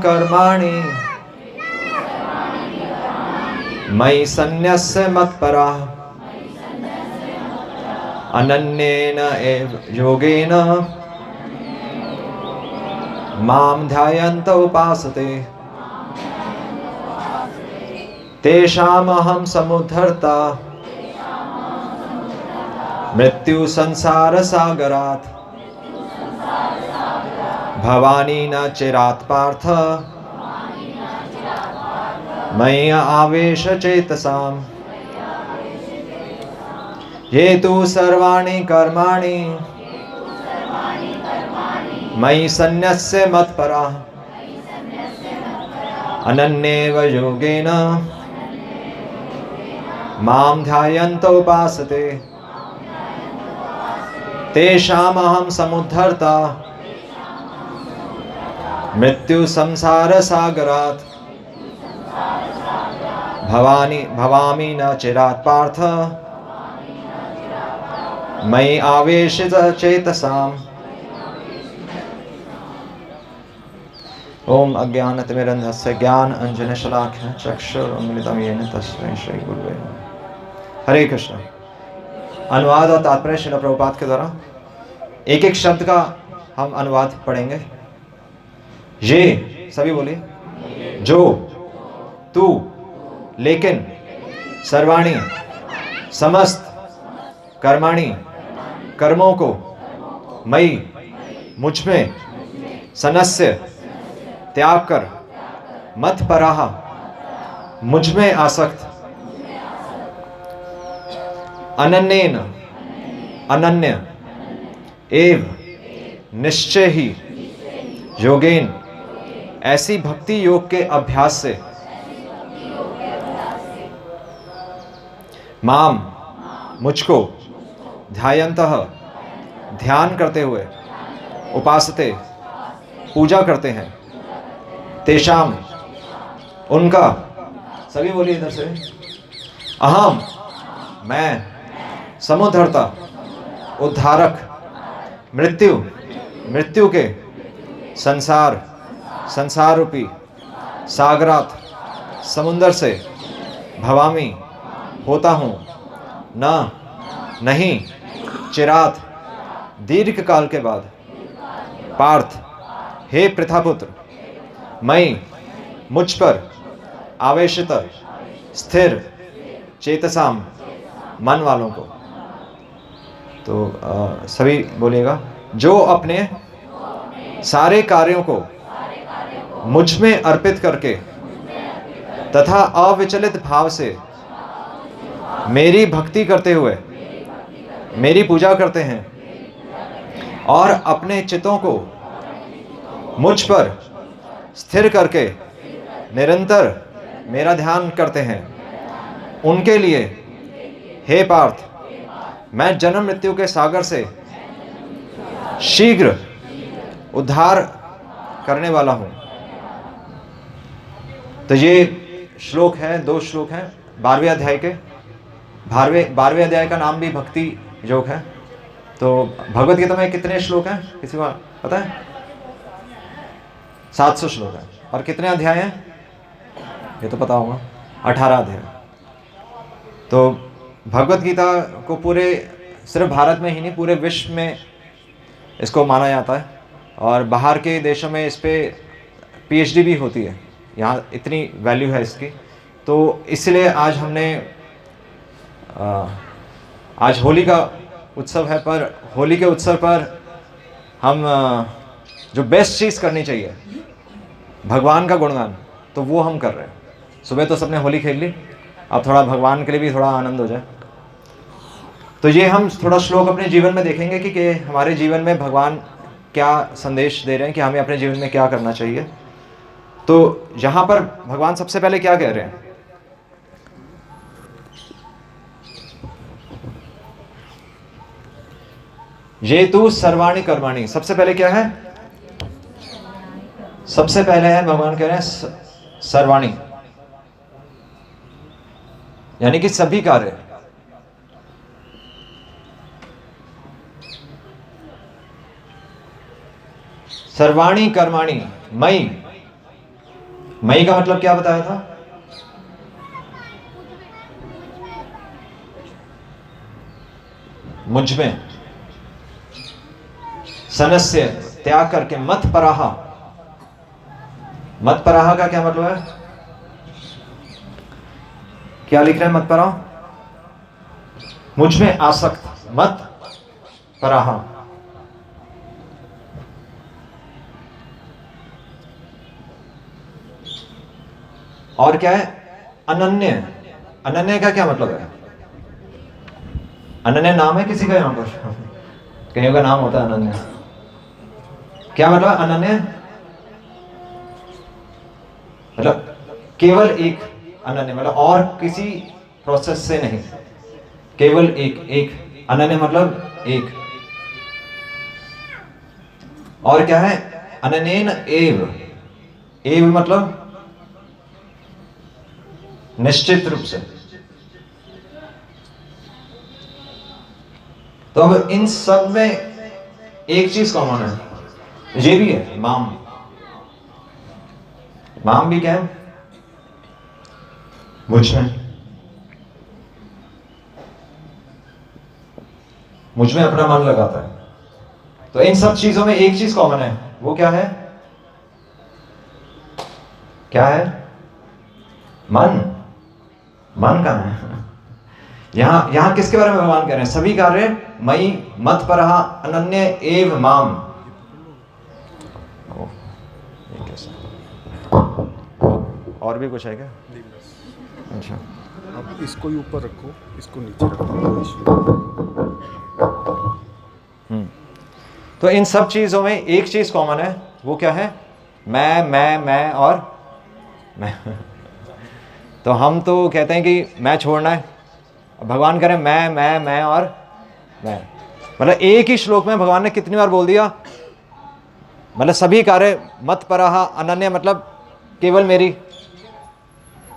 कर्माणि मयि सन्न्यस्य मत्पराः अनन्येन एव योगेन मां ध्यायन्त उपासते तेषामहं समुद्धर्ता मृत्यु संसार सागरात् भवानी न चिरात् पार्थ मयि आवेश चेतसाम् ये तु सर्वाणि कर्माणि मयि सन्न्यस्य मत्पराः अनन्येव योगेन मां ध्यायन्त उपासते तेषामहं समुद्धर्ता मृत्यु संसार सागरात् भवामि न चिरात् पार्थ मयि आवेशित चेतसाम्। ओम अज्ञानतिमिरन्धस्य ज्ञान अंजन शलाख्य चक्षुरुन्मिलितं येन तस्मै श्री गुरुवे नमः। हरे कृष्ण। अनुवाद और तात्पर्य श्रील प्रभुपाद के द्वारा एक एक शब्द का हम अनुवाद पढ़ेंगे। ये सभी बोलिए, जो, तू, लेकिन, सर्वाणी, समस्त, कर्माणि, कर्मों को, मई, मुझमें, सनस्य, त्याग कर, मत पराह, मुझमें आसक्त, अनन्येन, अनन्य, एव, निश्चय ही, योगेन, ऐसी भक्ति योग के अभ्यास से, माम, मुझको, ध्यायन्तः, ध्यान करते हुए, उपासते, पूजा करते हैं, तेषाम, उनका, सभी बोलिए इधर से, अहम, मैं, समुद्धर्ता, उद्धारक, मृत्यु, मृत्यु के, संसार, संसार रूपी, सागरात, समुंदर से, भवामी, होता हूँ, न, नहीं, चिरात, दीर्घ काल के बाद, पार्थ, हे प्रथापुत्र, मई, मुझ पर, आवेशित, स्थिर, चेतसाम, मन वालों को। तो सभी बोलिएगा, जो अपने सारे कार्यों को मुझ में अर्पित करके तथा अविचलित भाव से मेरी भक्ति करते हुए मेरी पूजा करते हैं और अपने चित्तों को मुझ पर स्थिर करके निरंतर मेरा ध्यान करते हैं, उनके लिए हे पार्थ, मैं जन्म मृत्यु के सागर से शीघ्र उद्धार करने वाला हूँ। तो ये श्लोक है, 2 श्लोक हैं 12वें अध्याय के। 12वें अध्याय का नाम भी भक्ति योग है। तो भगवत गीता में कितने श्लोक हैं, किसी को पता है? 700 श्लोक हैं। और कितने अध्याय हैं ये तो पता होगा, 18 अध्याय। तो भगवत गीता को पूरे सिर्फ भारत में ही नहीं, पूरे विश्व में इसको माना जाता है और बाहर के देशों में इस पे PhD भी होती है। यहाँ इतनी वैल्यू है इसकी। तो इसलिए आज हमने आज होली का उत्सव है, पर होली के उत्सव पर हम जो बेस्ट चीज़ करनी चाहिए भगवान का गुणगान, तो वो हम कर रहे हैं। सुबह तो सबने होली खेल ली, अब थोड़ा भगवान के लिए भी थोड़ा आनंद हो जाए। तो ये हम थोड़ा श्लोक अपने जीवन में देखेंगे कि हमारे जीवन में भगवान क्या संदेश दे रहे हैं कि हमें अपने जीवन में क्या करना चाहिए। तो यहाँ पर भगवान सबसे पहले क्या कह रहे हैं? ये तू सर्वाणि कर्माणि। सबसे पहले क्या है? सबसे पहले है भगवान कह रहे हैं सर्वाणि, यानी कि सभी कार्य। सर्वाणि कर्माणि मयि, मई का मतलब क्या बताया था? मुझ में, सनस्य त्याग करके, मत पराहा। मत पराहा का क्या मतलब है? क्या लिख रहे हैं मत पराहा? मुझ में आसक्त, मत पराहा। और क्या है? अनन्य। अनन्य का क्या मतलब है? अनन्य नाम है किसी का यहां पर? कईयों का नाम होता है अनन्य। क्या मतलब है अनन्य? मतलब केवल एक अनन्य, मतलब और किसी प्रोसेस से नहीं, केवल एक। एक अनन्य मतलब एक। और क्या है? अनन्येन एव। एव मतलब निश्चित रूप से। तो अब इन सब में एक चीज कॉमन है, ये भी है, माम। माम भी क्या है? मुझ में। मुझ में अपना मन लगाता है। तो इन सब चीजों में एक चीज कॉमन है, वो क्या है? क्या है? मन। मन कहां है? यहां किसके बारे में भगवान कह रहे हैं? सभी कार्य मई मत परहा अनन्य एव माम। और भी कुछ है क्या? अच्छा, आप इसको ही ऊपर रखो, इसको नीचे रखो। तो इन सब चीजों में एक चीज कॉमन है, वो क्या है? मैं और मैं। तो हम तो कहते हैं कि मैं छोड़ना है, भगवान कह रहे हैं मैं और मैं। मतलब एक ही श्लोक में भगवान ने कितनी बार बोल दिया? मतलब सभी कार्य मत पराहा अनन्य मतलब केवल मेरी,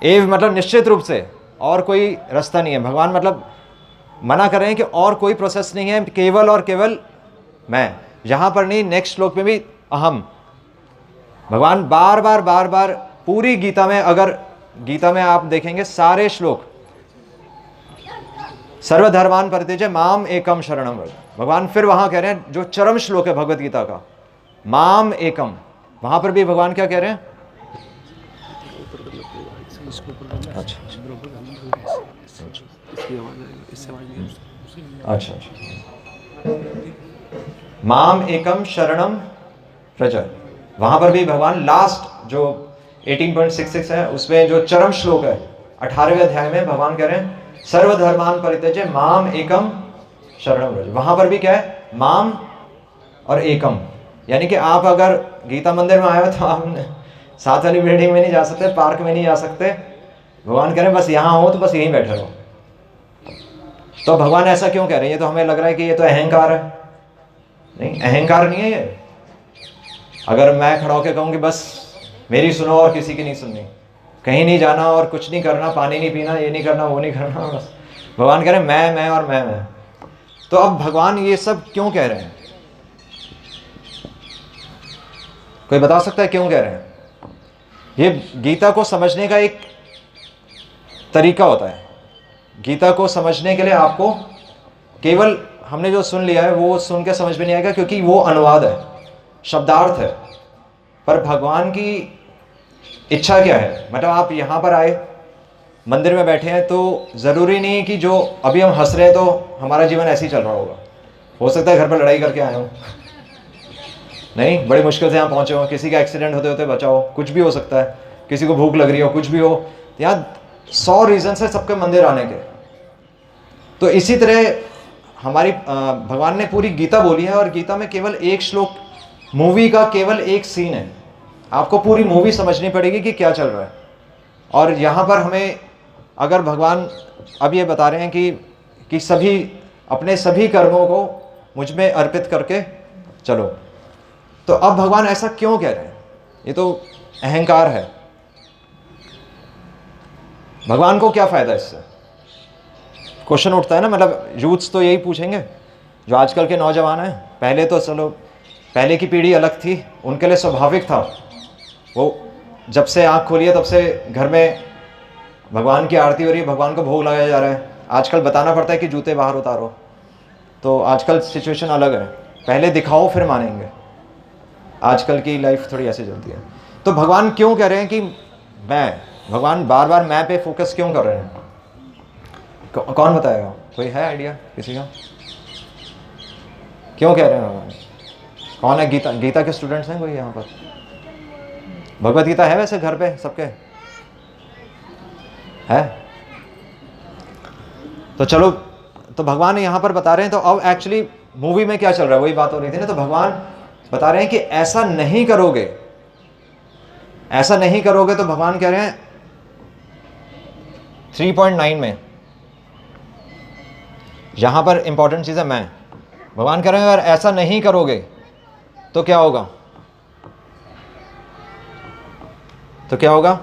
एव मतलब निश्चित रूप से, और कोई रास्ता नहीं है। भगवान मतलब मना कर रहे हैं कि और कोई प्रोसेस नहीं है, केवल और केवल मैं। यहां पर नहीं, नेक्स्ट श्लोक में भी अहम। भगवान बार बार पूरी गीता में, अगर गीता में आप देखेंगे सारे श्लोक, सर्वधर्मान परित्यज्य माम एकम शरणम व्रज। भगवान फिर वहां कह रहे हैं, जो चरम श्लोक है भगवत गीता का, माम एकम, वहां पर भी भगवान क्या कह रहे हैं? अच्छा, माम एकम शरणम व्रज। वहां पर भी भगवान लास्ट जो 18.66 है, उसमें जो चरम श्लोक है 18वें अध्याय में, भगवान कह रहे हैं सर्वधर्मान परित्यज्य माम एकम शरणम व्रज। वहां पर भी क्या है? माम और एकम। यानी कि आप अगर गीता मंदिर में आए हो तो आप साथ वाली बिल्डिंग में नहीं जा सकते, पार्क में नहीं जा सकते। भगवान कह रहे हैं बस यहां हो तो बस यहीं बैठे रहो। तो भगवान ऐसा क्यों कह रहे हैं? ये तो हमें लग रहा है कि ये तो अहंकार है। नहीं, अहंकार नहीं है ये। अगर मैं खड़ा होकर कहूँ कि बस मेरी सुनो और किसी की नहीं सुननी, कहीं नहीं जाना और कुछ नहीं करना, पानी नहीं पीना, ये नहीं करना, वो नहीं करना, बस भगवान कह रहे हैं मैं और मैं। तो अब भगवान ये सब क्यों कह रहे हैं? कोई बता सकता है क्यों कह रहे हैं? ये गीता को समझने का एक तरीका होता है। गीता को समझने के लिए आपको केवल हमने जो सुन लिया है वो सुन के समझ में नहीं आएगा, क्योंकि वो अनुवाद है, शब्दार्थ है। पर भगवान की इच्छा क्या है? मतलब आप यहाँ पर आए, मंदिर में बैठे हैं, तो ज़रूरी नहीं है कि जो अभी हम हंस रहे हैं तो हमारा जीवन ऐसे ही चल रहा होगा। हो सकता है घर पर लड़ाई करके आए हो, नहीं, बड़ी मुश्किल से यहाँ पहुँचे हो, किसी का एक्सीडेंट होते होते बचा हो, कुछ भी हो सकता है, किसी को भूख लग रही हो, कुछ भी हो। यहाँ 100 रीजन है सबके मंदिर आने के। तो इसी तरह हमारी भगवान ने पूरी गीता बोली है, और गीता में केवल एक श्लोक, मूवी का केवल एक सीन है। आपको पूरी मूवी समझनी पड़ेगी कि क्या चल रहा है। और यहाँ पर हमें अगर भगवान अब ये बता रहे हैं कि सभी अपने सभी कर्मों को मुझ में अर्पित करके चलो, तो अब भगवान ऐसा क्यों कह रहे हैं? ये तो अहंकार है। भगवान को क्या फायदा इससे? क्वेश्चन उठता है ना। मतलब यूथ्स तो यही पूछेंगे, जो आजकल के नौजवान हैं। पहले तो चलो, पहले की पीढ़ी अलग थी, उनके लिए स्वाभाविक था, वो जब से आँख खोली है तब से घर में भगवान की आरती हो रही है, भगवान को भोग लगाया जा रहा है। आजकल बताना पड़ता है कि जूते बाहर उतारो। तो आजकल सिचुएशन अलग है, पहले दिखाओ फिर मानेंगे। आजकल की लाइफ थोड़ी ऐसे चलती है। तो भगवान क्यों कह रहे हैं कि मैं, भगवान बार बार मैं पे फोकस क्यों कर रहे हैं? कौन बताएगा? कोई है आइडिया किसी का? क्यों कह रहे हैं भगवान? कौन है? गीता के स्टूडेंट्स हैं कोई यहाँ पर? भगवत गीता है वैसे घर पे सबके है? तो चलो, तो भगवान यहाँ पर बता रहे हैं। तो अब एक्चुअली मूवी में क्या चल रहा है वही बात हो रही थी ना। तो भगवान बता रहे हैं कि ऐसा नहीं करोगे, ऐसा नहीं करोगे। तो भगवान कह रहे हैं 3.9 में, यहां पर इंपॉर्टेंट चीज है मैं। भगवान कह रहे हैं अगर ऐसा नहीं करोगे तो क्या होगा? तो क्या होगा?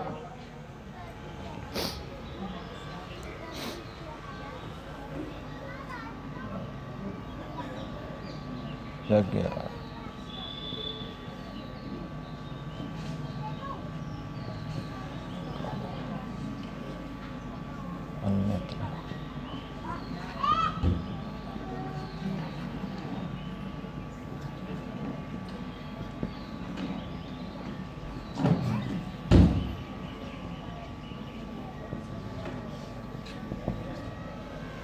लग गया।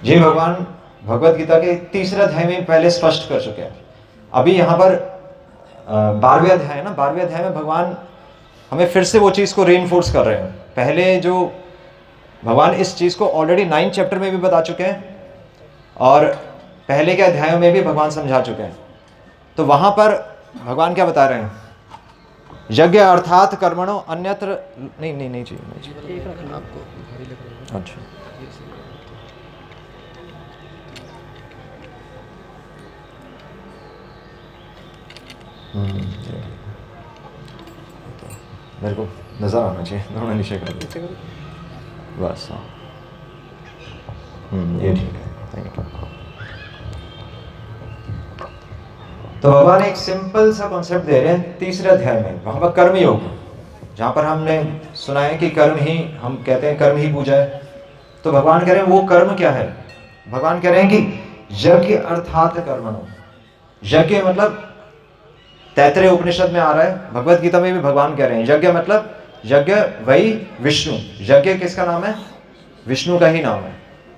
ये भगवान भगवत गीता के 3रे अध्याय में पहले स्पष्ट कर चुके हैं। अभी यहाँ पर 12वें अध्याय है ना, 12वें अध्याय में भगवान हमें फिर से वो चीज़ को रीइंफोर्स कर रहे हैं। पहले जो भगवान इस चीज़ को ऑलरेडी 9 चैप्टर में भी बता चुके हैं और पहले के अध्यायों में भी भगवान समझा चुके हैं। तो वहाँ पर भगवान क्या बता रहे हैं? यज्ञ अर्थात कर्मणो अन्यत्र नहीं चाहिए। अच्छा, मेरे को नज़र आना चाहिए, थोड़ा नीचे कर दीजिए बस। हाँ, ये ठीक है, थैंक यू। तो भगवान एक सिंपल सा कॉन्सेप्ट दे रहे हैं 3रे अध्याय में, वहाँ पर कर्म योग, जहाँ पर हमने सुना है कि कर्म ही, हम कहते हैं कर्म ही पूजा है। तो भगवान कह रहे हैं वो कर्म क्या है? भगवान कह रहे हैं कि यज्ञ अर्थात कर्मणो। यज्ञ मतलब तैत्तरीय उपनिषद में आ रहा है, भगवत गीता में भी भगवान कह रहे हैं यज्ञ मतलब, यज्ञ वही विष्णु। यज्ञ किसका नाम है? विष्णु का ही नाम है।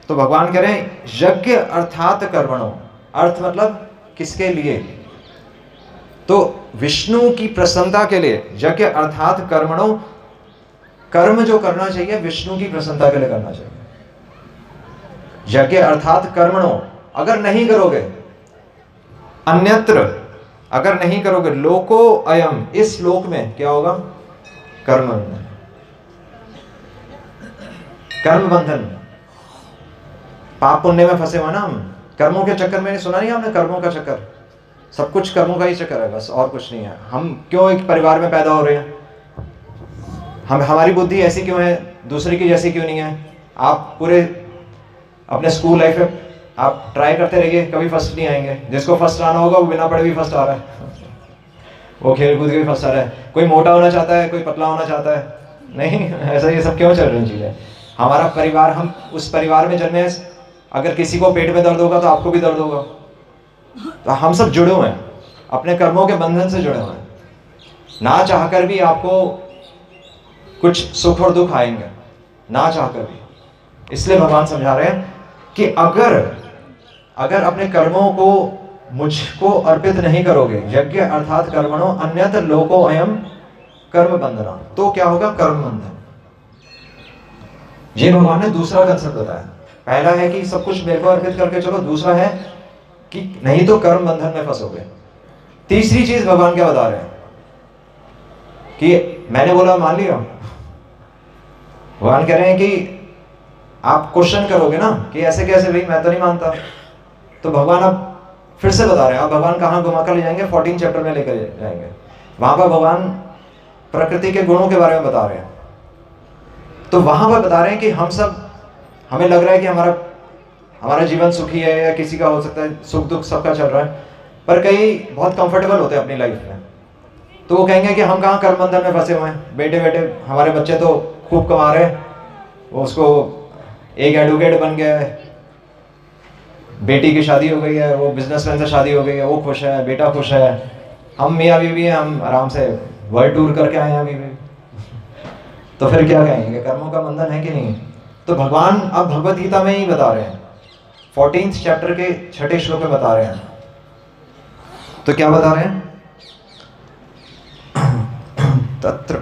तो भगवान कह रहे हैं यज्ञ अर्थात कर्मणो, अर्थ मतलब किसके लिए? तो विष्णु की प्रसन्नता के लिए। यज्ञ अर्थात कर्मणो, कर्म जो करना चाहिए विष्णु की प्रसन्नता के लिए करना चाहिए। यज्ञ अर्थात कर्मणो, अगर नहीं करोगे, अन्यत्र अगर नहीं करोगे, लोको अयम, इस लोक में क्या होगा? कर्म बंधन। कर्म बंधन, पाप पुण्य में फंसे हुआ ना हम, कर्मों के चक्कर में। सुना नहीं आपने कर्मों का चक्कर? सब कुछ कर्मों का ही चक्कर है बस, और कुछ नहीं है। हम क्यों एक परिवार में पैदा हो रहे हैं? हमारी बुद्धि ऐसी क्यों है, दूसरे की जैसी क्यों नहीं है? आप पूरे अपने स्कूल लाइफ में आप ट्राई करते रहिए, कभी फर्स्ट नहीं आएंगे। जिसको फर्स्ट आना होगा वो बिना पढ़े भी फर्स्ट आ रहा है, वो खेल कूद के भी फर्स्ट आ रहा है। कोई मोटा होना चाहता है, कोई पतला होना चाहता है, नहीं ऐसा ये सब क्यों चल रही चीज़ें? हमारा परिवार, हम उस परिवार में जन्मे हैं। अगर किसी को पेट में दर्द होगा तो आपको भी दर्द होगा। तो हम सब जुड़े हुए हैं, अपने कर्मों के बंधन से जुड़े हुए हैं। ना चाहकर भी आपको कुछ सुख और दुख आएंगे, ना चाहकर भी। इसलिए भगवान समझा रहे हैं कि अगर अपने कर्मों को मुझको अर्पित नहीं करोगे, यज्ञ अर्थात कर्मणो अन्यत्र लोको अयम कर्म बंधना, तो क्या होगा? कर्म बंधन। ये भगवान ने दूसरा कंसेप्ट बताया। पहला है कि सब कुछ मेरे को अर्पित करके चलो, दूसरा है कि नहीं तो कर्म बंधन में फंसोगे। तीसरी चीज भगवान क्या बता रहे हैं कि मैंने बोला मान लिया। भगवान कह रहे हैं कि आप क्वेश्चन करोगे ना कि ऐसे कैसे भाई, मैं तो नहीं मानता। तो भगवान अब फिर से बता रहे हैं। अब भगवान कहाँ घुमा कर ले जाएंगे? 14 चैप्टर में लेकर जाएंगे। वहां पर भगवान प्रकृति के गुणों के बारे में बता रहे हैं। तो वहां पर बता रहे हैं कि हम सब, हमें लग रहा है कि हमारा जीवन सुखी है, या किसी का हो सकता है सुख दुख सबका चल रहा है, पर कई बहुत कंफर्टेबल होते हैं अपनी लाइफ में। तो वो कहेंगे कि हम कहाँ कर्म बंधन में फंसे हुए हैं, बेटे बेटे हमारे बच्चे तो खूब कमा रहे हैं, वो उसको एक एडवोकेट बन गया है, बेटी की शादी हो गई है, वो बिजनेसमैन से शादी हो गई है, वो खुश है, बेटा खुश है, हम मियाँ बीवी हैं, हम आराम से वर्ल्ड टूर करके आए हैं अभी भी। तो फिर क्या कहेंगे, कर्मों का बंधन है कि नहीं? तो भगवान अब भगवत गीता में ही बता रहे हैं, 14th चैप्टर के 6ठे श्लोक में बता रहे हैं। तो क्या बता रहे हैं? तत्र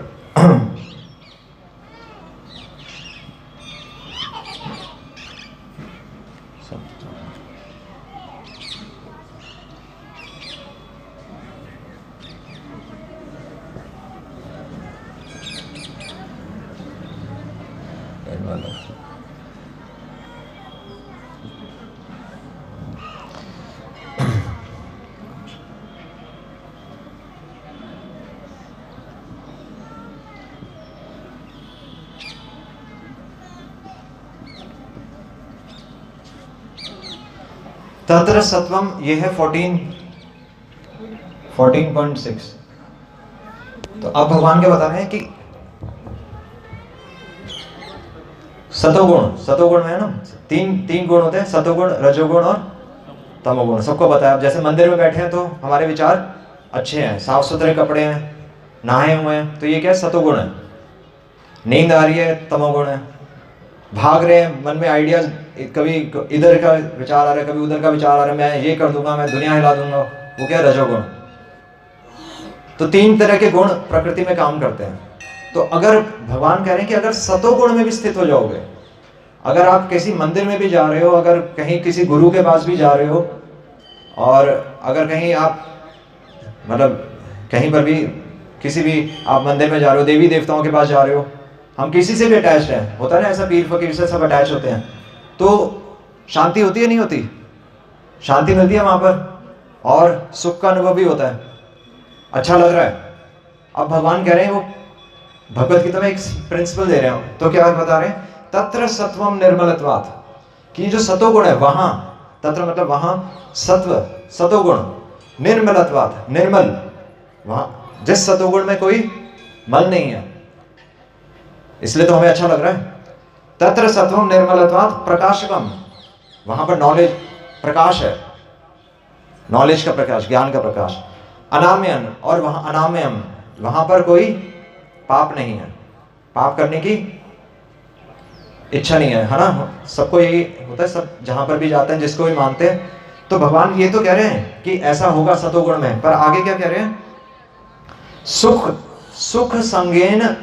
तत्र सत्वम, ये है 14.6। तो अब भगवान क्या बता रहे हैं कि सतोगुण में है ना, तीन गुण होते हैं, सतोगुण, रजोगुण और तमोगुण। सबको बताया। अब जैसे मंदिर में बैठे हैं तो हमारे विचार अच्छे हैं, साफ सुथरे कपड़े हैं, नहाए हुए हैं, तो ये क्या है? सतोगुण है। नींद आ रही है, तमोगुण है। भाग रहे हैं, मन में आइडियाज, कभी इधर का विचार आ रहा है, कभी उधर का विचार आ रहा है, मैं ये कर दूंगा, मैं दुनिया हिला दूंगा, वो क्या है? रजोगुण। तो तीन तरह के गुण प्रकृति में काम करते हैं। तो अगर भगवान कह रहे हैं कि अगर सतोगुण में भी स्थित हो जाओगे, अगर आप किसी मंदिर में भी जा रहे हो, अगर कहीं किसी गुरु के पास भी जा रहे हो, और अगर कहीं आप मतलब कहीं पर भी किसी भी आप मंदिर में जा रहे हो, देवी देवताओं के पास जा रहे हो, हम किसी से भी अटैच हैं, होता है ना ऐसा, पीर फकीर से सब अटैच होते हैं, तो शांति होती है नहीं होती? शांति मिलती है वहां पर, और सुख का अनुभव भी होता है, अच्छा लग रहा है। अब भगवान कह रहे हैं, वो भगवत गीता में एक प्रिंसिपल दे रहे हैं। तो क्या बता रहे हैं? तत्र सत्वम निर्मलत्वात्, कि जो सतोगुण है वहां, तत्र मतलब वहां, सत्व सतोगुण, निर्मलत्वात् निर्मल, वहां जिस सतोगुण में कोई मल नहीं है, इसलिए तो हमें अच्छा लग रहा है। तत्र सत्वम निर्मलत्वात् प्रकाशकम, वहां पर नॉलेज, प्रकाश है, नॉलेज का प्रकाश, ज्ञान का प्रकाश। अनाम्यन, और वहां अनाम्यम, वहां पर कोई पाप नहीं है, पाप करने की इच्छा नहीं है ना? सबको यही होता है, सब जहां पर भी जाते हैं, जिसको भी मानते हैं। तो भगवान ये तो कह रहे हैं कि ऐसा होगा सतोगुण में, पर आगे क्या कह रहे हैं? सुख संगेन,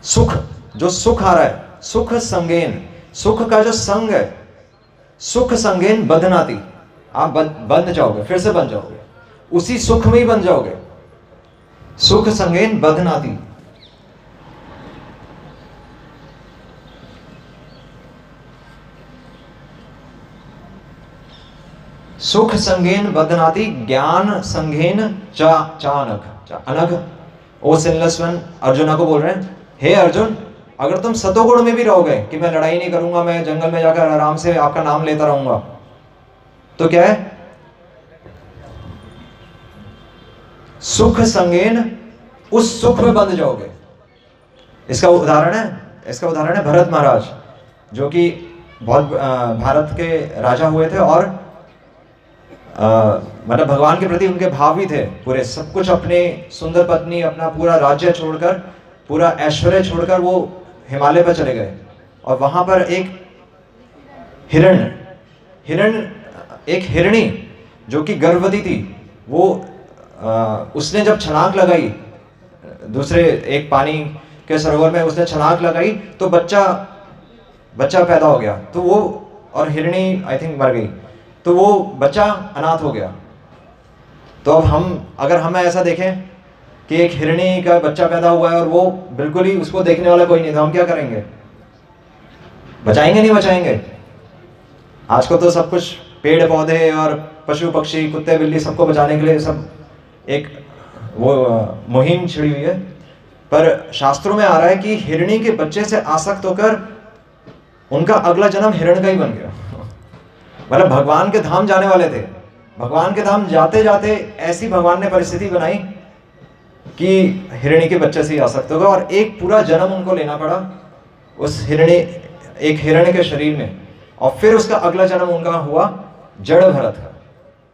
सुख, जो सुख आ रहा है, सुख संगेन, सुख का जो संग है, सुख संगेन बंधनाति, आप बंध जाओगे, फिर से बन जाओगे, उसी सुख में ही बन जाओगे। सुख संगेन बंधनाति, सुख संगेन बंधनाति, ज्ञान संगेन चानक, अनग। ओ सिनलेस वन, अर्जुना को बोल रहे हैं, हे अर्जुन, अगर तुम सतोगुण में भी रहोगे कि मैं लड़ाई नहीं करूंगा, मैं जंगल में जाकर आराम से आपका नाम लेता रहूंगा, तो क्या है? सुख संगेन, उस सुख में बंध जाओगे। इसका उदाहरण है भरत महाराज, जो कि बहुत भारत के राजा हुए थे, और मतलब भगवान के प्रति उनके भाव भी थे पूरे, सब कुछ, अपने सुंदर पत्नी, अपना पूरा राज्य छोड़कर, पूरा ऐश्वर्य छोड़कर वो हिमालय पर चले गए। और वहां पर एक एक हिरणी जो कि गर्भवती थी, वो उसने जब छलांग लगाई दूसरे एक पानी के सरोवर में, उसने छलांग लगाई तो बच्चा पैदा हो गया। तो वो, और हिरणी आई थिंक मर गई, तो वो बच्चा अनाथ हो गया। तो अब अगर हम ऐसा देखें कि एक हिरणी का बच्चा पैदा हुआ है और वो बिल्कुल ही, उसको देखने वाला कोई नहीं था, हम क्या करेंगे? बचाएंगे नहीं बचाएंगे? आज को तो सब कुछ पेड़ पौधे और पशु पक्षी, कुत्ते बिल्ली, सबको बचाने के लिए सब एक वो मुहिम छिड़ी हुई है। पर शास्त्रों में आ रहा है कि हिरणी के बच्चे से आसक्त होकर उनका अगला जन्म हिरण का ही बन गया। मतलब भगवान के धाम जाने वाले थे, भगवान के धाम जाते जाते ऐसी भगवान ने परिस्थिति बनाई कि हिरणी के बच्चे से ही आ सकते होगा, और एक पूरा जन्म उनको लेना पड़ा उस एक हिरण्य के शरीर में, और फिर उसका अगला जन्म उनका हुआ जड़ भरत का।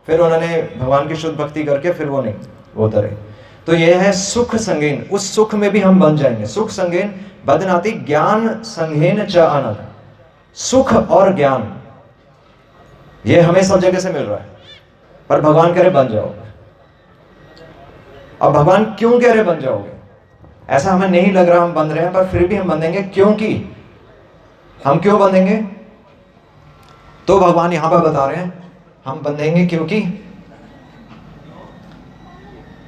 फिर उन्होंने भगवान की शुद्ध भक्ति करके फिर वो उतरे। तो ये है सुख संगेन, उस सुख में भी हम बन जाएंगे। सुख संगेन बदनाति ज्ञान संघेन च आनंद। सुख और ज्ञान ये हमें सब जगह से मिल रहा है, पर भगवान कह रहे बन जाओगे। अब भगवान क्यों कह रहे बन जाओगे? ऐसा हमें नहीं लग रहा हम बन रहे हैं, पर फिर भी हम बंधेंगे। क्योंकि हम क्यों बंधेंगे? तो भगवान यहां पर बता रहे हैं हम बंधेंगे क्योंकि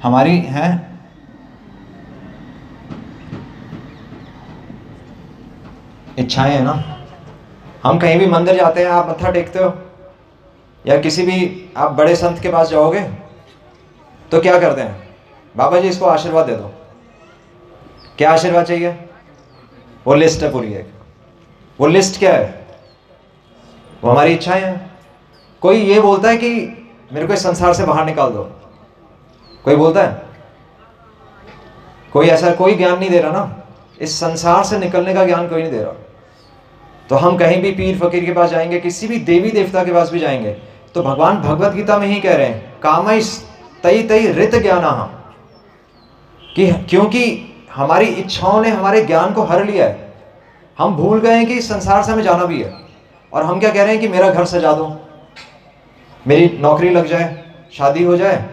हमारी है इच्छाएं है ना। हम कहीं भी मंदिर जाते हैं, आप मत्था टेकते हो या किसी भी आप बड़े संत के पास जाओगे तो क्या करते हैं? बाबा जी इसको आशीर्वाद दे दो। क्या आशीर्वाद चाहिए? वो लिस्ट है पूरी एक। वो लिस्ट क्या है? वो हमारी इच्छाएं हैं। कोई ये बोलता है कि मेरे को इस संसार से बाहर निकाल दो, कोई बोलता है? कोई ऐसा कोई ज्ञान नहीं दे रहा ना, इस संसार से निकलने का ज्ञान कोई नहीं दे रहा। तो हम कहीं भी पीर फकीर के पास जाएंगे, किसी भी देवी देवता के पास भी जाएंगे, तो भगवान भगवत गीता में ही कह रहे हैं कामैस् तै तै ऋत ज्ञानः, कि क्योंकि हमारी इच्छाओं ने हमारे ज्ञान को हर लिया है। हम भूल गए हैं कि इस संसार से हमें जाना भी है, और हम क्या कह रहे हैं कि मेरा घर सजा दो, मेरी नौकरी लग जाए, शादी हो जाए,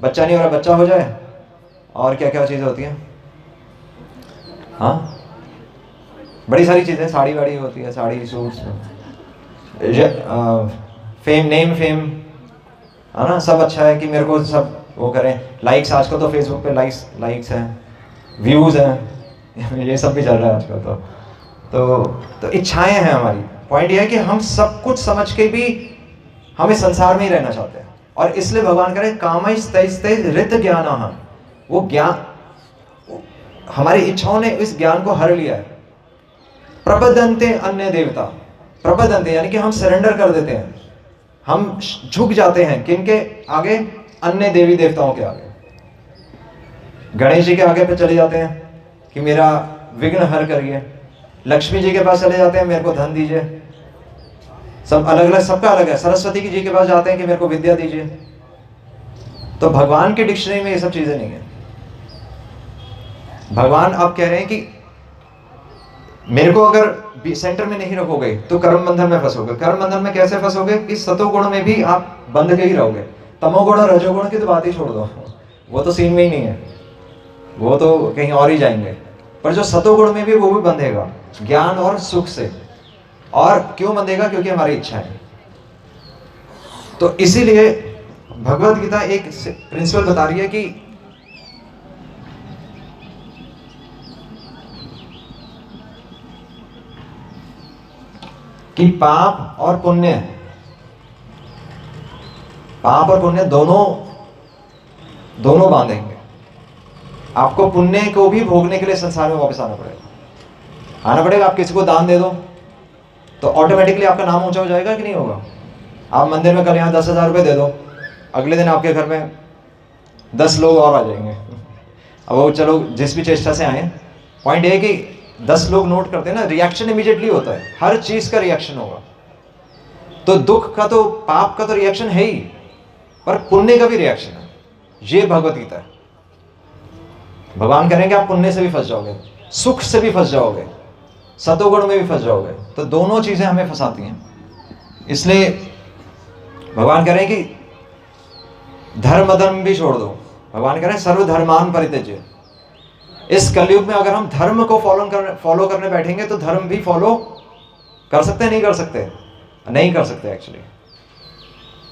बच्चा नहीं हो रहा बच्चा हो जाए, और क्या क्या चीज़ें होती हैं, हाँ बड़ी सारी चीज़ें, साड़ी वाड़ी होती है, sari suits, fame, name fame, है ना, सब अच्छा है कि मेरे को सब वो करें, लाइक्स, आजकल तो फेसबुक पे लाइक्स हैं, व्यूज़ हैं, ये सब भी चल रहा है आजकल। तो इच्छाएं हैं हमारी। पॉइंट ये है कि हम सब कुछ समझ के भी हम इस संसार में ही रहना चाहते हैं, और इसलिए भगवान कह रहे कामैस् तै तै ऋत ज्ञानः। वो ज्ञान, हमारी इच्छाओं ने इस ज्ञान को हर लिया है। प्रबदन्ते अन्य देवता, प्रबदन्ते यानी कि हम सरेंडर कर देते हैं, हम झुक जाते हैं किनके आगे? अन्य देवी देवताओं के आगे। गणेश जी के आगे पे चले जाते हैं कि मेरा विघ्न हर करिए, लक्ष्मी जी के पास चले जाते हैं मेरे को धन दीजिए, सब अलग अलग, सबका अलग है। सरस्वती जी के पास जाते हैं कि मेरे को विद्या दीजिए। तो भगवान की डिक्शनरी में ये सब चीजें नहीं है। भगवान अब कह रहे हैं कि मेरे को अगर सेंटर में नहीं रखोगे तो कर्म बंधन में फंसोगे। कर्म बंधन में कैसे फंसोगे? कि सतोगुण में भी आप बंध के ही रहोगे। तमोगुण और रजोगुण की तो बात ही छोड़ दो, वो तो सीन में ही नहीं है, वो तो कहीं और ही जाएंगे। पर जो सतोगुण में भी, वो भी बंधेगा ज्ञान और सुख से। और क्यों बंधेगा? क्योंकि हमारी इच्छा है। तो इसीलिए भगवत गीता एक प्रिंसिपल बता रही है कि पाप और पुण्य, दोनों बांधेंगे। आपको पुण्य को भी भोगने के लिए संसार में वापस आना पड़ेगा। आप किसी को दान दे दो तो ऑटोमेटिकली आपका नाम ऊंचा हो जाएगा कि नहीं होगा? आप मंदिर में कल यहाँ 10,000 रुपये दे दो, अगले दिन आपके घर में 10 लोग और आ जाएंगे। अब वो चलो जिस भी चेष्टा से आए, पॉइंट ये है कि 10 लोग नोट करते हैं ना, रिएक्शन इमीडिएटली होता है, हर चीज का रिएक्शन होगा। तो दुख का तो, पाप का तो रिएक्शन है ही, पर पुण्य का भी रिएक्शन है। ये भगवत गीता है। भगवान करेंगे आप पुण्य से भी फंस जाओगे, सुख से भी फंस जाओगे, सतोगुण में भी फंस जाओगे। तो दोनों चीजें हमें फंसाती हैं। इसलिए भगवान कह रहे हैं कि धर्म अधर्म भी छोड़ दो। भगवान कह रहे हैं सर्वधर्मान परित्यज्य। इस कलयुग में अगर हम धर्म को फॉलो करने बैठेंगे तो धर्म भी फॉलो कर सकते हैं? नहीं कर सकते, नहीं कर सकते एक्चुअली।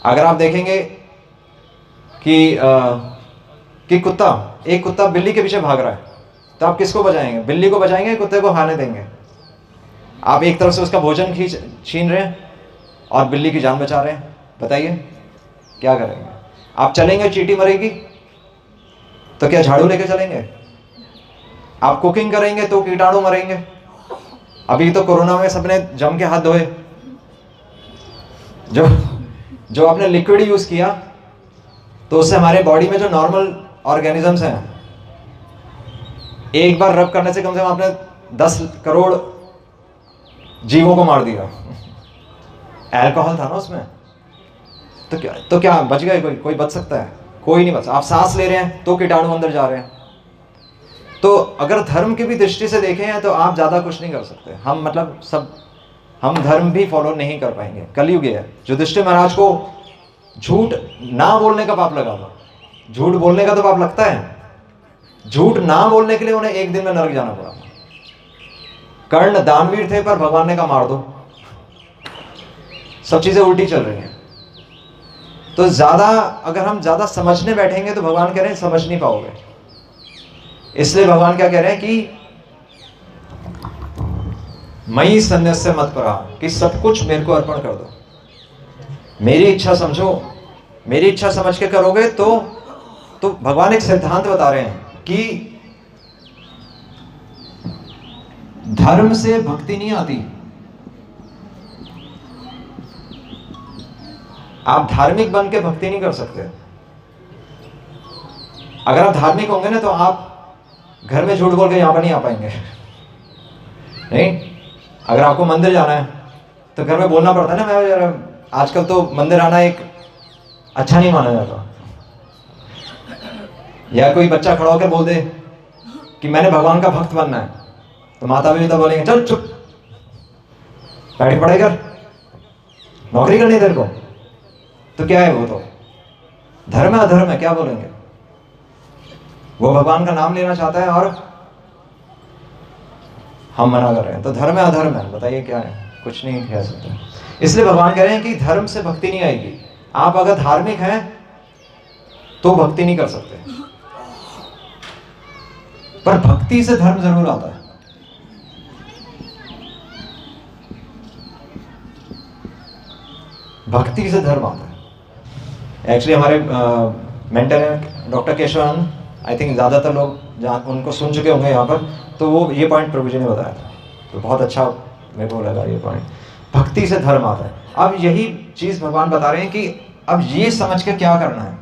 अगर आप देखेंगे कि एक कुत्ता बिल्ली के पीछे भाग रहा है, तो आप किसको बचाएंगे? बिल्ली को बचाएंगे, कुत्ते को खाने देंगे? आप एक तरफ से उसका भोजन छीन रहे हैं और बिल्ली की जान बचा रहे हैं। बताइए क्या करेंगे? आप चलेंगे, चींटी मरेगी तो क्या झाड़ू लेके चलेंगे? आप कुकिंग करेंगे तो कीटाणु मरेंगे। अभी तो कोरोना में सबने जम के हाथ धोए, जो आपने लिक्विड यूज किया तो उससे हमारे बॉडी में जो नॉर्मल ऑर्गेनिजम्स हैं एक बार रब करने से कम आपने 10 करोड़ जीवों को मार दिया। अल्कोहल था ना उसमें, तो क्या बच गए? कोई बच सकता है? कोई नहीं बच। आप सांस ले रहे हैं तो कीटाणु अंदर जा रहे हैं। तो अगर धर्म की भी दृष्टि से देखें तो आप ज़्यादा कुछ नहीं कर सकते। हम धर्म भी फॉलो नहीं कर पाएंगे। कलयुग है। युधिष्ठिर महाराज को झूठ ना बोलने का पाप लगा था। झूठ बोलने का तो पाप लगता है। झूठ ना बोलने के लिए उन्हें एक दिन में नरक जाना पड़ा। कर्ण दानवीर थे पर भगवान ने कहा मार दो। सब चीजें उल्टी चल रही हैं। तो अगर हम ज्यादा समझने बैठेंगे तो भगवान कह रहे हैं समझ नहीं पाओगे। इसलिए भगवान क्या कह रहे हैं कि मई सन्न्यस्य मत परा, कि सब कुछ मेरे को अर्पण कर दो। मेरी इच्छा समझो। मेरी इच्छा समझ के करोगे तो भगवान एक सिद्धांत बता रहे हैं कि धर्म से भक्ति नहीं आती। आप धार्मिक बन के भक्ति नहीं कर सकते। अगर आप धार्मिक होंगे ना तो आप घर में झूठ बोल के यहां पर नहीं आ पाएंगे। नहीं, अगर आपको मंदिर जाना है तो घर में बोलना पड़ता है ना, मैं यार आजकल तो मंदिर आना एक अच्छा नहीं माना जाता। या कोई बच्चा खड़ा होकर बोल दे कि मैंने भगवान का भक्त बनना है, तो माता पिता बोलेंगे चल चुप, बैठ पढ़ाई कर, नौकरी करनी है तेरे को। तो क्या है वो? तो धर्म है अधर्म है, क्या बोलेंगे? वो भगवान का नाम लेना चाहता है और हम मना कर रहे हैं। तो धर्म है अधर्म है, बताइए क्या है? कुछ नहीं कह सकते। इसलिए भगवान कह रहे हैं कि धर्म से भक्ति नहीं आएगी। आप अगर धार्मिक हैं तो भक्ति नहीं कर सकते, पर भक्ति से धर्म जरूर आता है। भक्ति से धर्म आता है। एक्चुअली हमारे मेंटर हैं डॉक्टर केशवानंद, आई थिंक ज़्यादातर लोग जहाँ उनको सुन चुके होंगे यहाँ पर, तो वो ये पॉइंट प्रभु जी ने बताया था, तो बहुत अच्छा मेरे को लगा ये पॉइंट। भक्ति से धर्म आता है। अब यही चीज़ भगवान बता रहे हैं कि अब ये समझ के क्या करना है।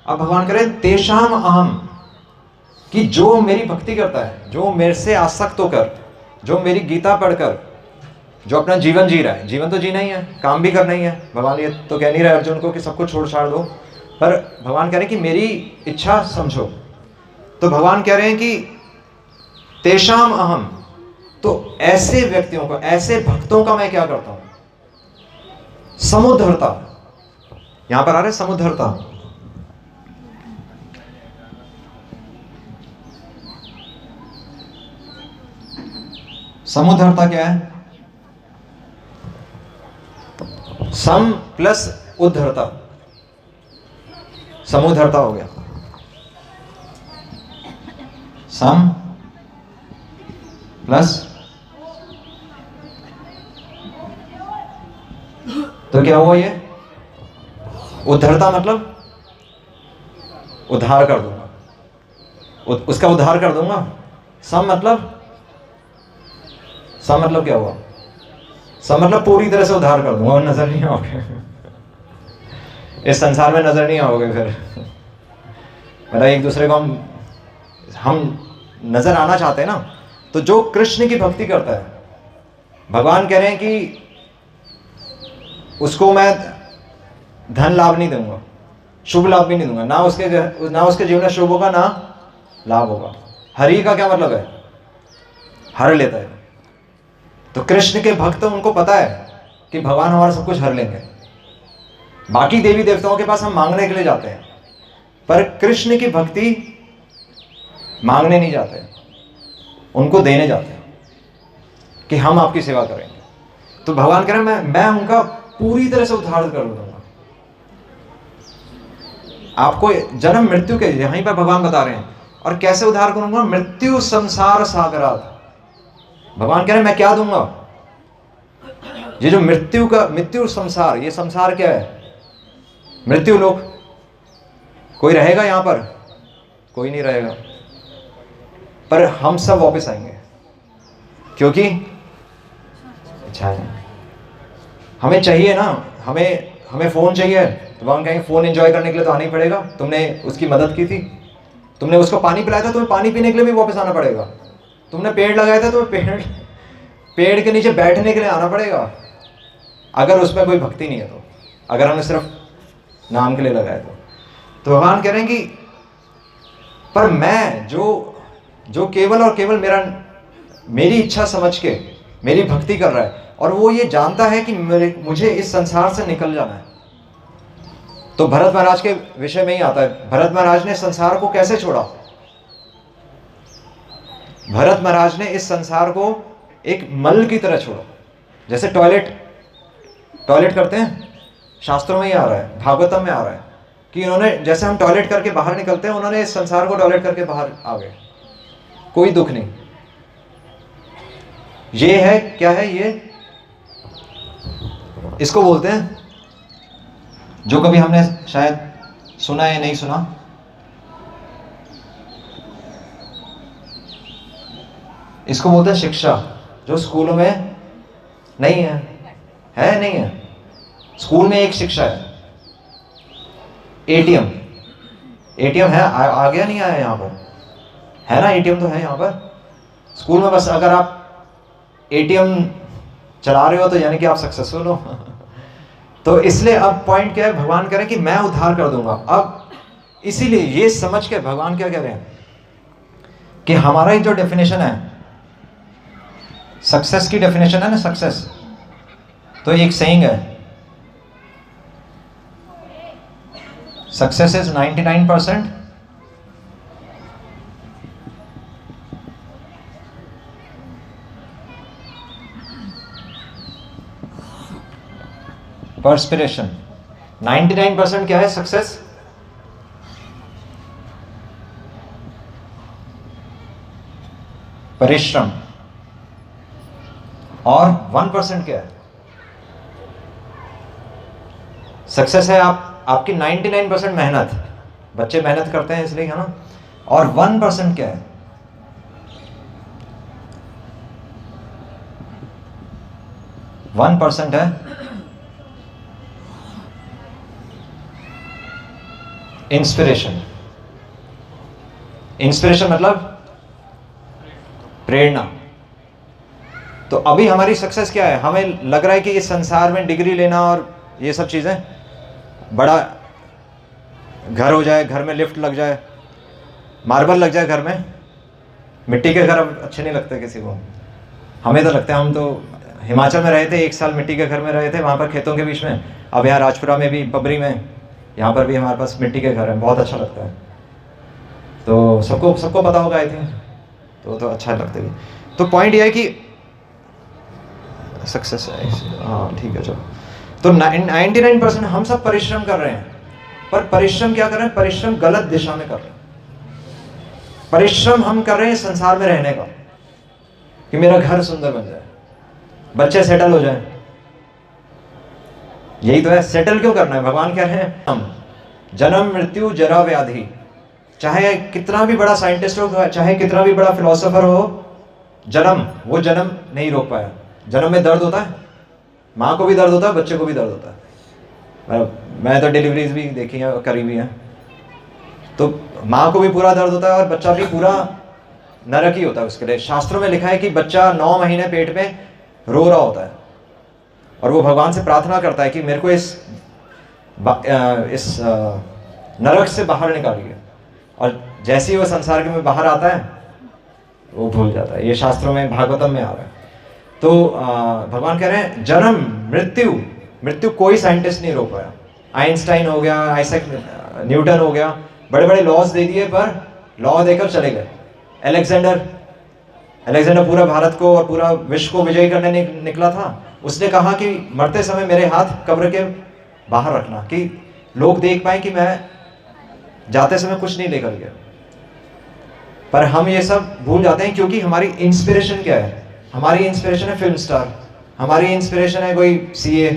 अब भगवान कह रहे हैं तेषाम अहम, कि जो मेरी भक्ति करता है, जो मेरे से आसक्त होकर, जो मेरी गीता पढ़कर, जो अपना जीवन जी रहा है। जीवन तो जीना ही है, काम भी करना ही है। भगवान ये तो कह नहीं रहे अर्जुन को कि सब कुछ छोड़ छाड़ दो, पर भगवान कह रहे हैं कि मेरी इच्छा समझो। तो भगवान कह रहे हैं कि तेषाम अहम, तो ऐसे व्यक्तियों को, ऐसे भक्तों का मैं क्या करता हूं? समुद्धरता। यहां पर आ रहे समुद्धरता। समुद्धरता क्या है? सम प्लस उद्धरता, समुद्धरता हो गया। सम प्लस, तो क्या हुआ ये? उद्धरता मतलब उद्धार कर दूंगा, उसका उद्धार कर दूंगा। सम मतलब क्या हुआ? सम मतलब पूरी तरह से उद्धार कर दूंगा और नजर नहीं आओगे इस संसार में, नजर नहीं आओगे फिर। मतलब एक दूसरे को हम नजर आना चाहते हैं ना। तो जो कृष्ण की भक्ति करता है, भगवान कह रहे हैं कि उसको मैं धन लाभ नहीं दूंगा, शुभ लाभ भी नहीं दूंगा, ना उसके जीवन में शुभ होगा ना लाभ होगा। हरि का क्या मतलब है? हर लेता है। तो कृष्ण के भक्त, उनको पता है कि भगवान हमारा सब कुछ हर लेंगे। बाकी देवी देवताओं के पास हम मांगने के लिए जाते हैं, पर कृष्ण की भक्ति मांगने नहीं जाते, उनको देने जाते हैं कि हम आपकी सेवा करेंगे। तो भगवान कह रहे हैं मैं उनका पूरी तरह से उद्धार कर दूंगा। आपको जन्म मृत्यु के यहीं पर भगवान बता रहे हैं। और कैसे उद्धार करूंगा? मृत्यु संसार सागरात। भगवान कह रहे हैं मैं क्या दूंगा? ये जो मृत्यु संसार, ये संसार क्या है? मृत्यु लोक। कोई रहेगा यहां पर? कोई नहीं रहेगा। पर हम सब वापस आएंगे, क्योंकि इच्छा है। हमें चाहिए ना, हमें फोन चाहिए, तो भगवान कहेंगे फोन एंजॉय करने के लिए तो आना ही पड़ेगा। तुमने उसकी मदद की थी, तुमने उसको पानी पिलाया था, तुम्हें पानी पीने के लिए भी वापस आना पड़ेगा। तुमने पेड़ लगाया था, तुम्हें पेड़ के नीचे बैठने के लिए आना पड़ेगा, अगर उसमें कोई भक्ति नहीं है तो, अगर हमने सिर्फ नाम के लिए लगाया तो भगवान कह रहे हैं कि पर मैं जो केवल और केवल मेरी इच्छा समझ के मेरी भक्ति कर रहा है, और वो ये जानता है कि मुझे इस संसार से निकल जाना है। तो भरत महाराज के विषय में ही आता है, भरत महाराज ने संसार को कैसे छोड़ा। भरत महाराज ने इस संसार को एक मल की तरह छोड़ा, जैसे टॉयलेट करते हैं, शास्त्रों में ही आ रहा है, भागवतम में आ रहा है कि उन्होंने, जैसे हम टॉयलेट करके बाहर निकलते हैं, उन्होंने इस संसार को टॉयलेट करके बाहर आ गए, कोई दुख नहीं। ये है, क्या है ये, इसको बोलते हैं, जो कभी हमने शायद सुना है, नहीं सुना, इसको बोलते हैं शिक्षा, जो स्कूलों में नहीं है नहीं है। स्कूल में एक शिक्षा है, एटीएम है, आ गया नहीं आया यहाँ पर, है ना, एटीएम तो है यहाँ पर। स्कूल में बस अगर आप एटीएम चला रहे हो तो यानी कि आप सक्सेसफुल हो। तो इसलिए अब पॉइंट क्या है, भगवान कह रहे हैं कि मैं उद्धार कर दूंगा। अब इसीलिए ये समझ के भगवान क्या कह रहे हैं कि हमारा ही जो डेफिनेशन है, सक्सेस की डेफिनेशन है ना, सक्सेस, तो एक सेइंग है, सक्सेस इज 99% परस्पिरेशन। 99% क्या है सक्सेस, परिश्रम, और 1% क्या है सक्सेस है, आपकी 99% मेहनत, बच्चे मेहनत करते हैं इसलिए, है ना, और 1% क्या है, वन परसेंट है इंस्पिरेशन। इंस्पिरेशन मतलब प्रेरणा। तो अभी हमारी सक्सेस क्या है, हमें लग रहा है कि इस संसार में डिग्री लेना और ये सब चीज़ें, बड़ा घर हो जाए, घर में लिफ्ट लग जाए, मार्बल लग जाए घर में। मिट्टी के घर अब अच्छे नहीं लगते किसी को, हमें तो लगता है। हम तो हिमाचल में रहे थे, 1 साल मिट्टी के घर में रहे थे, वहाँ पर खेतों के बीच में। अब यहाँ राजपुरा में भी, बबरी में, यहाँ पर भी हमारे पास मिट्टी के घर हैं, बहुत अच्छा लगता है। तो सबको पता होगा आई थिंक, तो अच्छा लगता है। तो पॉइंट ये है कि सक्सेस है, हाँ ठीक है चलो। तो 99% हम सब परिश्रम कर रहे हैं, पर परिश्रम क्या कर रहे हैं, परिश्रम गलत दिशा में कर रहे हैं। परिश्रम हम कर रहे हैं संसार में रहने का, कि मेरा घर सुंदर बन जाए, बच्चे सेटल हो जाएं, यही तो है। सेटल क्यों करना है, भगवान कह रहे हैं हम जन्म मृत्यु जरा व्याधि, चाहे कितना भी बड़ा साइंटिस्ट हो, चाहे कितना भी बड़ा फिलोसोफर हो, वो जन्म नहीं रोक पाया। जन्म में दर्द होता है, माँ को भी दर्द होता है, बच्चे को भी दर्द होता है। मैं तो डिलीवरीज भी देखी है, करी भी है, तो माँ को भी पूरा दर्द होता है और बच्चा भी पूरा नरक ही होता है उसके लिए। शास्त्रों में लिखा है कि बच्चा 9 महीने पेट में रो रहा होता है, और वो भगवान से प्रार्थना करता है कि मेरे को इस नरक से बाहर निकालिए, और जैसे ही वो संसार के में बाहर आता है वो भूल जाता है। ये शास्त्रों में, भागवतम में आ रहा है। तो भगवान कह रहे हैं जन्म मृत्यु कोई साइंटिस्ट नहीं रोक पाया। आइंस्टाइन हो गया, आइजैक न्यूटन हो गया, बड़े बड़े लॉज दे दिए, पर लॉ देकर चले गए। अलेक्जेंडर पूरा भारत को और पूरा विश्व को विजयी करने निकला था। उसने कहा कि मरते समय मेरे हाथ कब्र के बाहर रखना, कि लोग देख पाए कि मैं जाते समय कुछ नहीं लेकर गया। पर हम ये सब भूल जाते हैं, क्योंकि हमारी इंस्पिरेशन क्या है, हमारी इंस्पिरेशन है फिल्म स्टार, हमारी इंस्पिरेशन है कोई सीए,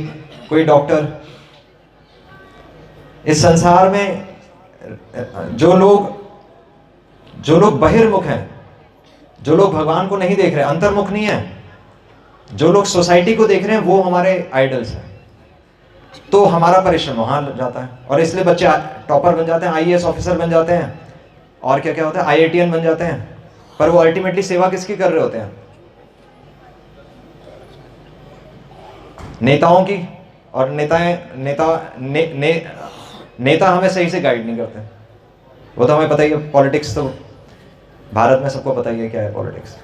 कोई डॉक्टर। इस संसार में जो लोग बहिर्मुख हैं, जो लोग भगवान को नहीं देख रहे, अंतर्मुख नहीं है, जो लोग सोसाइटी को देख रहे हैं, वो हमारे आइडल्स हैं। तो हमारा परिश्रम वहां जाता है, और इसलिए बच्चे टॉपर बन जाते हैं, आईएएस ऑफिसर बन जाते हैं, और क्या क्या होता है, IITN बन जाते हैं, पर वो अल्टीमेटली सेवा किसकी कर रहे होते हैं? नेताओं की। और नेता हमें सही से गाइड नहीं करते। वो तो हमें पता ही है, पॉलिटिक्स तो भारत में सबको पता ही है क्या है पॉलिटिक्स।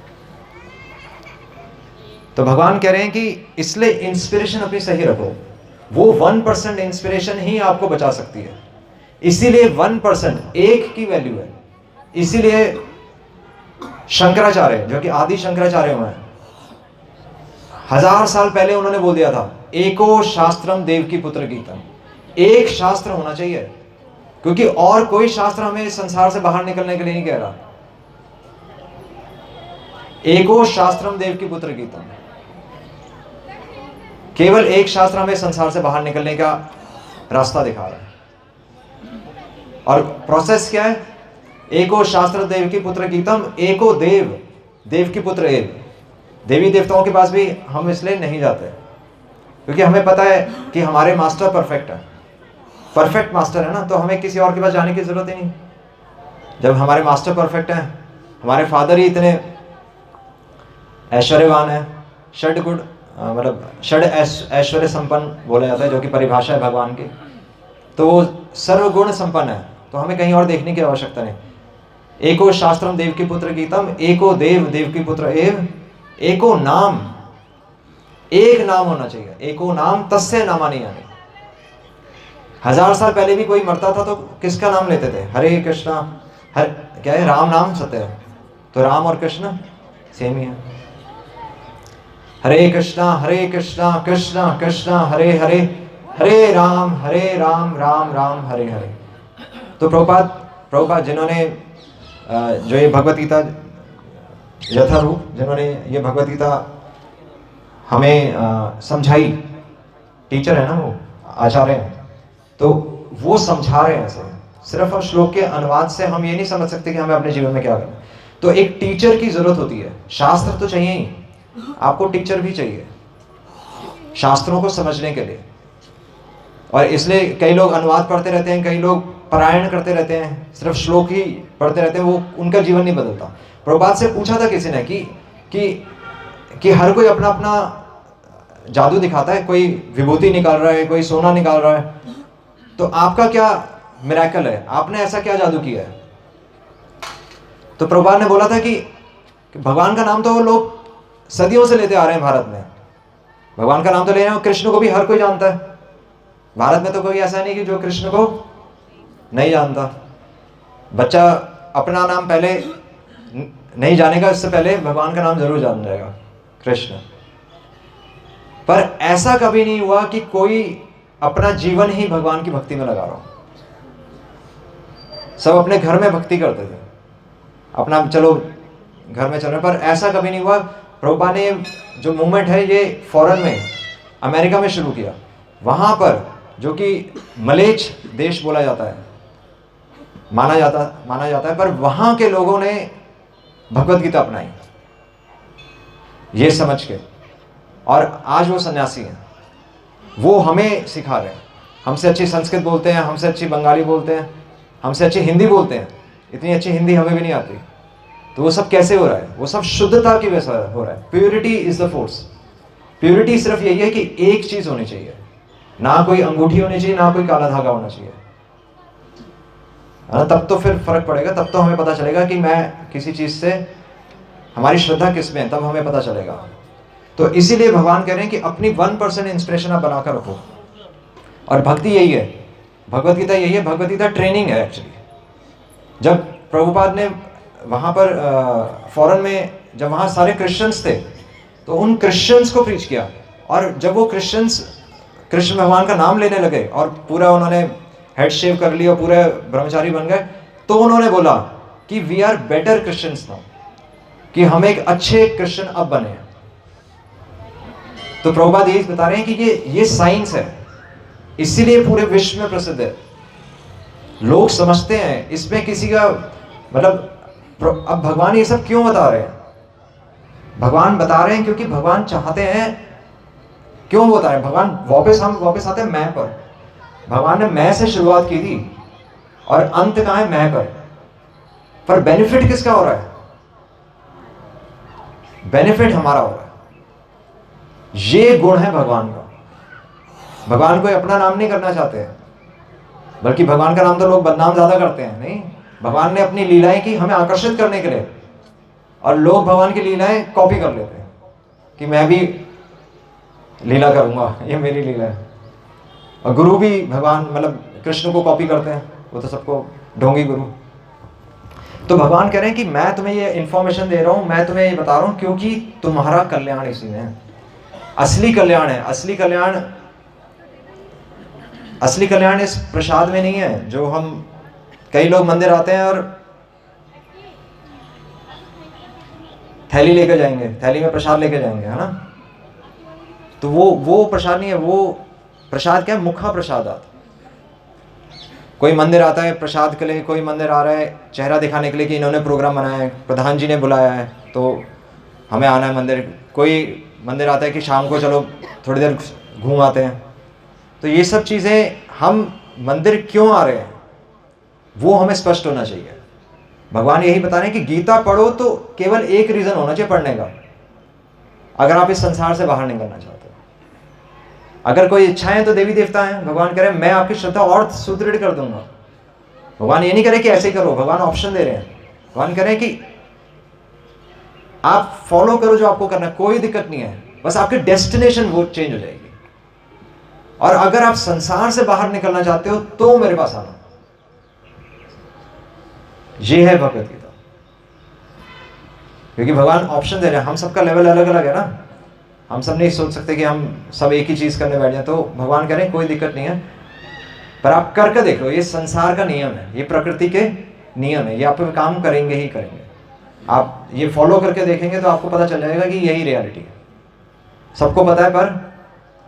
तो भगवान कह रहे हैं कि इसलिए इंस्पिरेशन अपनी सही रखो। वो 1% इंस्पिरेशन ही आपको बचा सकती है। इसीलिए 1% एक की वैल्यू है। इसीलिए शंकराचार्य, जो कि आदि शंकराचार्य हुए हैं, 1000 साल पहले उन्होंने बोल दिया था, एको शास्त्रम देव की पुत्र गीतम। एक शास्त्र होना चाहिए, क्योंकि और कोई शास्त्र हमें संसार से बाहर निकलने के लिए नहीं कह रहा। एको शास्त्रम देव की पुत्र गीतम, केवल एक शास्त्र हमें संसार से बाहर निकलने का रास्ता दिखा रहा है। और प्रोसेस क्या है? एको शास्त्र देव की पुत्र गीतम, एको देव, देव की पुत्र एव। देवी देवताओं के पास भी हम इसलिए नहीं जाते क्योंकि हमें पता है कि हमारे मास्टर परफेक्ट है, परफेक्ट मास्टर है ना, तो हमें किसी और के पास जाने की जरूरत ही नहीं। जब हमारे मास्टर परफेक्ट हैं, हमारे फादर ही इतने ऐश्वर्यवान है, षड गुण मतलब षड ऐश्वर्य संपन्न बोला जाता है, जो कि परिभाषा है भगवान की, तो वो सर्वगुण संपन्न है, तो हमें कहीं और देखने की आवश्यकता नहीं। एको शास्त्रम देव की पुत्र गीतम, एको देव, देव की पुत्र एव, एको नाम, एक नाम होना चाहिए। एको नाम तस्य नामानि यानी। 1000 साल पहले भी कोई मरता था तो किसका नाम लेते थे? हरे कृष्णा, हर क्या है, राम नाम सत्य है, तो राम और कृष्ण सेम ही है। हरे कृष्णा कृष्णा कृष्णा हरे हरे, हरे राम राम राम हरे हरे। तो प्रभुपाद जिन्होंने जो ये भगवत गीता यथारूप, जिन्होंने ये भगवत गीता हमें समझाई, टीचर है ना वो, आचार्य हैं, तो वो समझा रहे हैं ऐसे। सिर्फ हम श्लोक के अनुवाद से हम ये नहीं समझ सकते कि हमें अपने जीवन में क्या करना। तो एक टीचर की जरूरत होती है। शास्त्र तो चाहिए ही, आपको टीचर भी चाहिए शास्त्रों को समझने के लिए। और इसलिए कई लोग अनुवाद पढ़ते रहते हैं, कई लोग पारायण करते रहते हैं, सिर्फ श्लोक ही पढ़ते रहते हैं, वो उनका जीवन नहीं बदलता। प्रभुपाद से पूछा था किसी ने कि हर कोई अपना अपना जादू दिखाता है, कोई विभूति निकाल रहा है, कोई सोना निकाल रहा है, तो आपका क्या मिरेकल है? आपने ऐसा क्या जादू किया है? तो प्रभुपाद ने बोला था कि भगवान का नाम तो वो लोग सदियों से लेते आ रहे हैं भारत में। भगवान का नाम तो ले रहे हैं, कृष्ण को भी हर कोई जानता है। भारत में तो कोई ऐसा नहीं कि जो कृष्ण को नहीं जानता। बच्चा अपना नाम पहले नहीं जानेगा, इससे पहले भगवान का नाम जरूर जान जाएगा, कृष्ण। पर ऐसा कभी नहीं हुआ कि कोई अपना जीवन ही भगवान की भक्ति में लगा रहा हो। सब अपने घर में भक्ति करते थे, अपना चलो घर में चल रहे, पर ऐसा कभी नहीं हुआ। प्रभुपाद ने जो मूवमेंट है ये फॉरेन में, अमेरिका में शुरू किया। वहां पर जो कि मलेच्छ देश बोला जाता है, माना जाता है, पर वहां के लोगों ने भगवत गीता अपनाई ये समझ के, और आज वो सन्यासी हैं। वो हमें सिखा रहे हैं। हमसे अच्छी संस्कृत बोलते हैं, हमसे अच्छी बंगाली बोलते हैं, हमसे अच्छी हिंदी बोलते हैं। इतनी अच्छी हिंदी हमें भी नहीं आती। तो वो सब कैसे हो रहा है? वो सब शुद्धता की वजह से हो रहा है। Purity is the force. Purity सिर्फ यही है कि एक चीज होनी चाहिए, ना कोई अंगूठी होनी चाहिए, ना कोई काला धागा होना चाहिए। तब तो फिर फर्क पड़ेगा, तब तो हमें पता चलेगा कि मैं किसी चीज से, हमारी श्रद्धा किस में है, तब हमें पता चलेगा। तो इसीलिए भगवान कह रहे हैं कि अपनी 1% इंस्पिरेशन आप बनाकर रखो। और भक्ति यही है, भगवत गीता यही है। भगवत गीता ट्रेनिंग है एक्चुअली। जब प्रभुपाद ने वहाँ पर फॉरेन में, जब वहाँ सारे क्रिश्चियंस थे, तो उन क्रिश्चियंस को प्रीच किया। और जब वो क्रिश्चियंस कृष्ण भगवान का नाम लेने लगे और पूरा उन्होंने हेड शेव कर लिया, पूरे ब्रह्मचारी बन गए, तो उन्होंने बोला कि we are better Christians now, कि हम एक अच्छे क्रिश्चियन अब बने हैं। तो प्रभुपाद यही बता रहे हैं कि ये साइंस है, इसीलिए पूरे विश्व में प्रसिद्ध है। लोग समझते हैं इसमें किसी का मतलब, अब भगवान ये सब क्यों बता रहे हैं? भगवान बता रहे हैं क्योंकि भगवान चाहते हैं। क्यों बता रहे हैं? भगवान हम वापस आते हैं मैं पर। भगवान ने मैं से शुरुआत की थी और अंत कहाँ है? मैं पर। पर बेनिफिट किसका हो रहा है? बेनिफिट हमारा हो रहा है। ये गुण है भगवान का। भगवान कोई अपना नाम नहीं करना चाहते हैं, बल्कि भगवान का नाम तो लोग बदनाम ज्यादा करते हैं। नहीं, भगवान ने अपनी लीलाएं की हमें आकर्षित करने के लिए, और लोग भगवान की लीलाएं कॉपी कर लेते हैं कि मैं भी लीला करूंगा, ये मेरी लीला है। और गुरु भी भगवान मतलब कृष्ण को कॉपी करते हैं, वो तो सबको ढोंगी गुरु। तो भगवान कह रहे हैं कि मैं तुम्हें ये इंफॉर्मेशन दे रहा हूं, मैं तुम्हें ये बता रहा हूं क्योंकि तुम्हारा कल्याण इसी में है। असली कल्याण है, असली कल्याण इस प्रसाद में नहीं है। जो हम कई लोग मंदिर आते हैं और थैली लेकर जाएंगे, थैली में प्रसाद लेके जाएंगे, है ना। तो वो प्रसाद नहीं है। वो प्रसाद क्या है? मुखा प्रसाद। कोई मंदिर आता है प्रसाद के लिए, कोई मंदिर आ रहा है चेहरा दिखाने के लिए कि इन्होंने प्रोग्राम बनाया है, प्रधान जी ने बुलाया है तो हमें आना है मंदिर। कोई मंदिर आता है कि शाम को चलो थोड़ी देर घूम आते हैं। तो ये सब चीज़ें, हम मंदिर क्यों आ रहे हैं वो हमें स्पष्ट होना चाहिए। भगवान यही बता रहे हैं कि गीता पढ़ो तो केवल एक रीज़न होना चाहिए पढ़ने का, अगर आप इस संसार से बाहर निकलना चाहते हो। अगर कोई इच्छाएं तो देवी देवता हैं। भगवान कह रहे हैं मैं आपकी श्रद्धा और सुदृढ़ कर दूंगा। भगवान ये नहीं कह रहे कि ऐसे ही करो, भगवान ऑप्शन दे रहे हैं। भगवान कह रहे हैं कि आप फॉलो करो जो आपको करना है, कोई दिक्कत नहीं है, बस आपकी डेस्टिनेशन वो चेंज हो जाएगी। और अगर आप संसार से बाहर निकलना चाहते हो तो मेरे पास आना। ये है भगवत गीता। क्योंकि भगवान ऑप्शन दे रहे हैं, हम सबका लेवल अलग अलग है ना। हम सब नहीं सोच सकते कि हम सब एक ही चीज करने बैठ जाए। तो भगवान कह रहे हैं कोई दिक्कत नहीं है, पर आप करके देखो। ये संसार का नियम है, ये प्रकृति के नियम है, ये आप काम करेंगे ही करेंगे। आप ये फॉलो करके देखेंगे तो आपको पता चल जाएगा कि यही रियलिटी है। सबको पता है, पर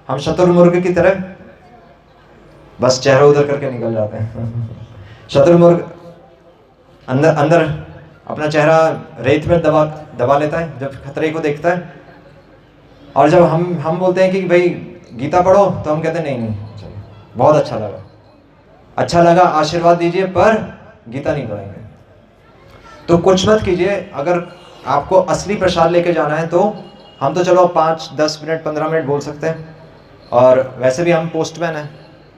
हम शतुर्मुर्ग की तरह बस चेहरा उधर करके निकल जाते हैं। शतुर्मुर्ग अंदर अपना चेहरा रेत में दबा लेता है जब खतरे को देखता है। और जब हम बोलते हैं कि भाई गीता पढ़ो, तो हम कहते हैं नहीं चलो बहुत अच्छा लगा आशीर्वाद दीजिए, पर गीता नहीं पढ़ेंगे। तो कुछ मत कीजिए। अगर आपको असली प्रसाद लेके जाना है तो हम तो चलो 5, 10 मिनट 15 मिनट बोल सकते हैं। और वैसे भी हम पोस्टमैन हैं।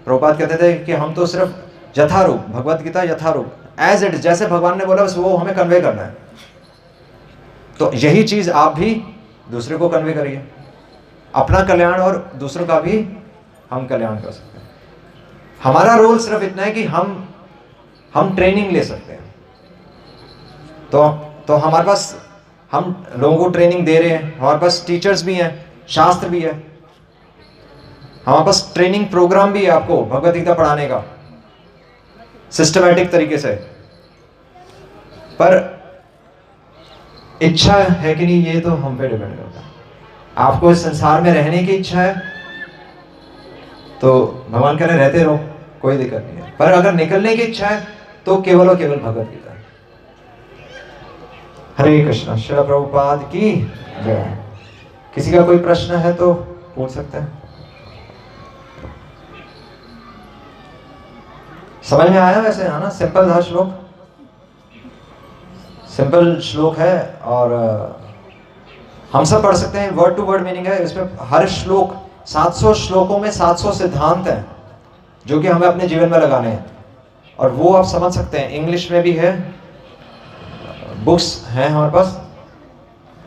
प्रभुपाद कहते थे कि हम तो सिर्फ यथारूप, भगवत गीता यथारूप, एज इट, जैसे भगवान ने बोला बस वो हमें कन्वे करना है। तो यही चीज आप भी दूसरे को कन्वे करिए। अपना कल्याण और दूसरों का भी हम कल्याण कर सकते हैं। हमारा रोल सिर्फ इतना है कि हम ट्रेनिंग ले सकते हैं। तो हमारे पास, हम लोगों को ट्रेनिंग दे रहे हैं, हमारे पास टीचर्स भी हैं, शास्त्र भी है, हमारे पास ट्रेनिंग प्रोग्राम भी है आपको भगवत गीता पढ़ाने का सिस्टमैटिक तरीके से। पर इच्छा है कि नहीं, ये तो हम पे डिपेंड करता है। आपको इस संसार में रहने की इच्छा है तो भगवान कह रहे रहते रहो, कोई दिक्कत नहीं है। पर अगर निकलने की इच्छा है तो केवल और केवल भगवत गीता। हरे कृष्णा। श्रील प्रभुपाद की जय। किसी का कोई प्रश्न है तो पूछ सकते हैं। समझ में आया वैसे, है ना? सिंपल था श्लोक, सिंपल श्लोक है। और हम सब पढ़ सकते हैं, वर्ड टू वर्ड मीनिंग है इसमें। हर श्लोक, 700 श्लोकों में 700 सिद्धांत हैं जो कि हमें अपने जीवन में लगाने हैं, और वो आप समझ सकते हैं। इंग्लिश में भी है, बुक्स हैं हमारे पास,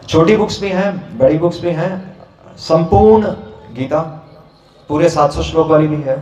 छोटी बुक्स भी हैं, बड़ी बुक्स भी हैं। संपूर्ण गीता पूरे 700 श्लोक वाली भी है।